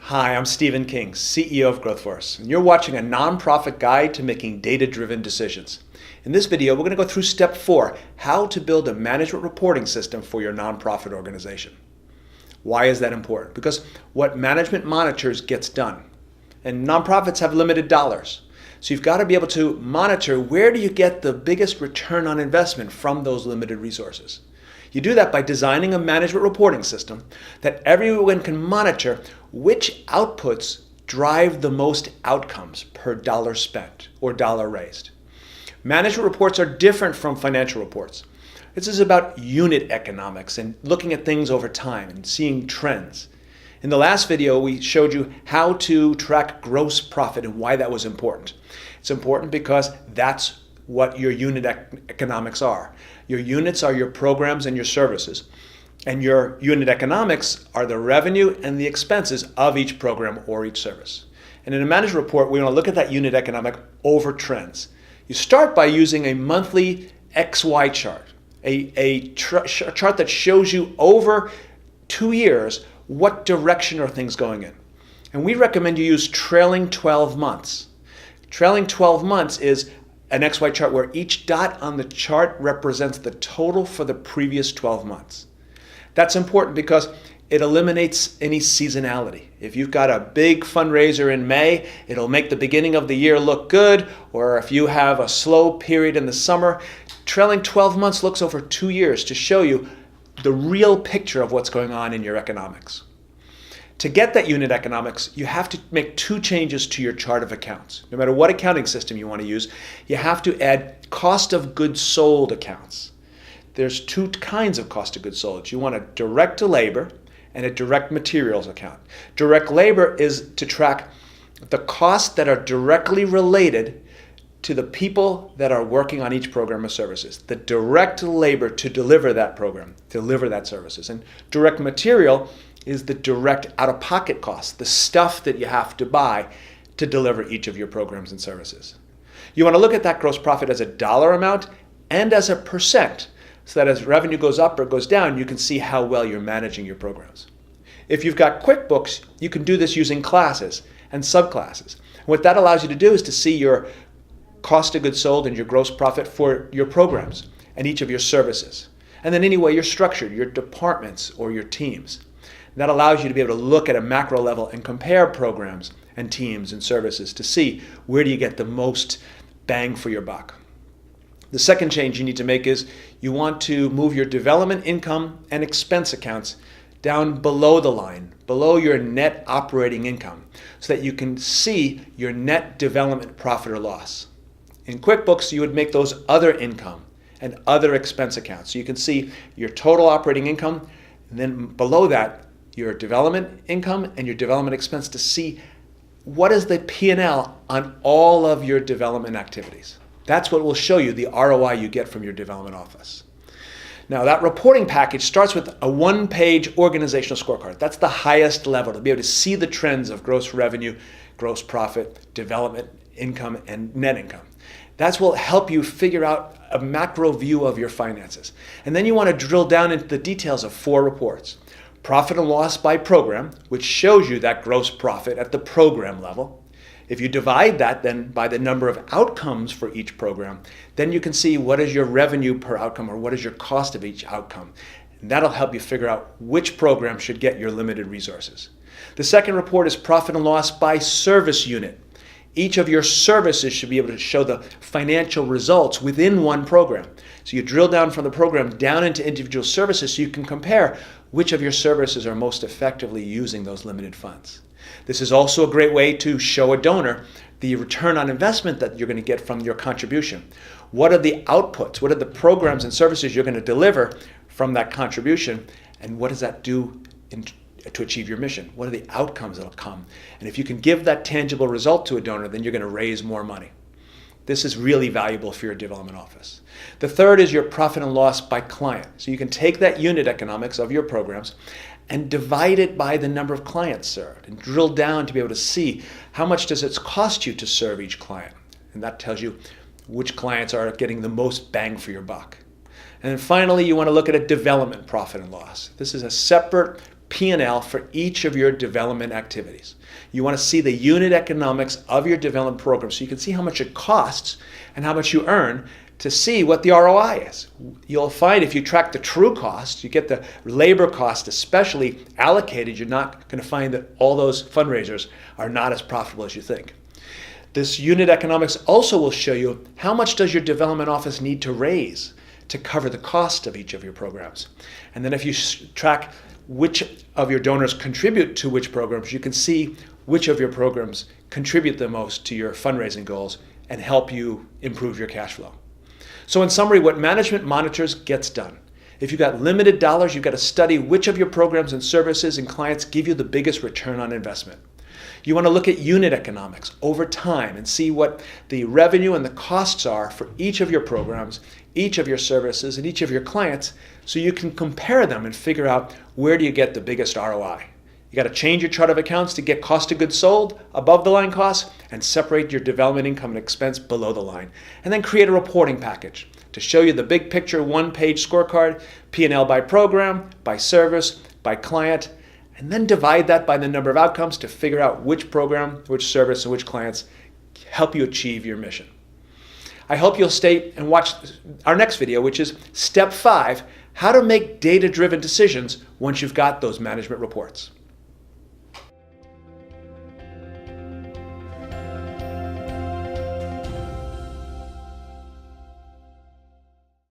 Hi, I'm Stephen King, CEO of GrowthForce, and you're watching a nonprofit guide to making data-driven decisions. In this video, we're going to go through step 4, how to build a management reporting system for your nonprofit organization. Why is that important? Because what management monitors gets done, and nonprofits have limited dollars. So you've got to be able to monitor where do you get the biggest return on investment from those limited resources. You do that by designing a management reporting system that everyone can monitor which outputs drive the most outcomes per dollar spent or dollar raised. Management reports are different from financial reports. This is about unit economics and looking at things over time and seeing trends. In the last video, we showed you how to track gross profit and why that was important. It's important because that's what your unit economics are. Your units are your programs and your services. And your unit economics are the revenue and the expenses of each program or each service. And in a management report, we want to look at that unit economic over trends. You start by using a monthly XY chart, a chart that shows you over 2 years what direction are things going in. And we recommend you use trailing 12 months. Trailing 12 months is an XY chart where each dot on the chart represents the total for the previous 12 months. That's important because it eliminates any seasonality. If you've got a big fundraiser in May, it'll make the beginning of the year look good, or if you have a slow period in the summer, trailing 12 months looks over 2 years to show you the real picture of what's going on in your economics. To get that unit economics, you have to make 2 changes to your chart of accounts. No matter what accounting system you want to use, you have to add cost of goods sold accounts. There's 2 kinds of cost of goods sold. You want a direct to labor and a direct materials account. Direct labor is to track the costs that are directly related to the people that are working on each program or services. The direct labor to deliver that program, deliver that services. And direct material is the direct out-of-pocket costs, the stuff that you have to buy to deliver each of your programs and services. You want to look at that gross profit as a dollar amount and as a percent, so that as revenue goes up or goes down, you can see how well you're managing your programs. If you've got Quickbooks, you can do this using classes and subclasses. What that allows you to do is to see your cost of goods sold and your gross profit for your programs and each of your services. And then any way you're structured, your departments or your teams. That allows you to be able to look at a macro level and compare programs and teams and services to see where do you get the most bang for your buck. The second change you need to make is you want to move your development income and expense accounts down below the line, below your net operating income, so that you can see your net development profit or loss. In QuickBooks, you would make those other income and other expense accounts. So you can see your total operating income, and then below that, your development income and your development expense to see what is the P&L on all of your development activities. That's what will show you the ROI you get from your development office. Now that reporting package starts with a 1-page organizational scorecard. That's the highest level to be able to see the trends of gross revenue, gross profit, development income, and net income. That's what will help you figure out a macro view of your finances. And then you want to drill down into the details of 4 reports. Profit and loss by program, which shows you that gross profit at the program level. If you divide that then by the number of outcomes for each program, then you can see what is your revenue per outcome or what is your cost of each outcome. And that'll help you figure out which program should get your limited resources. The second report is profit and loss by service unit. Each of your services should be able to show the financial results within one program. So you drill down from the program down into individual services so you can compare which of your services are most effectively using those limited funds. This is also a great way to show a donor the return on investment that you're going to get from your contribution. What are the outputs? What are the programs and services you're going to deliver from that contribution? And what does that do to achieve your mission? What are the outcomes that will come? And if you can give that tangible result to a donor, then you're going to raise more money. This is really valuable for your development office. The third is your profit and loss by client. So you can take that unit economics of your programs and divide it by the number of clients served and drill down to be able to see how much does it cost you to serve each client. And that tells you which clients are getting the most bang for your buck. And then finally, you want to look at a development profit and loss. This is a separate P&L for each of your development activities. You want to see the unit economics of your development program so you can see how much it costs and how much you earn to see what the ROI is. You'll find if you track the true cost, you get the labor cost especially allocated, you're not going to find that all those fundraisers are not as profitable as you think. This unit economics also will show you how much does your development office need to raise to cover the cost of each of your programs. And then if you track which of your donors contribute to which programs, you can see which of your programs contribute the most to your fundraising goals and help you improve your cash flow. So in summary, what management monitors gets done. If you've got limited dollars, you've got to study which of your programs and services and clients give you the biggest return on investment. You want to look at unit economics over time and see what the revenue and the costs are for each of your programs, each of your services, and each of your clients so you can compare them and figure out where do you get the biggest ROI. You got to change your chart of accounts to get cost of goods sold above the line costs and separate your development income and expense below the line. And then create a reporting package to show you the big picture one-page scorecard, P&L by program, by service, by client, and then divide that by the number of outcomes to figure out which program, which service, and which clients help you achieve your mission. I hope you'll stay and watch our next video, which is Step 5, how to make data-driven decisions once you've got those management reports.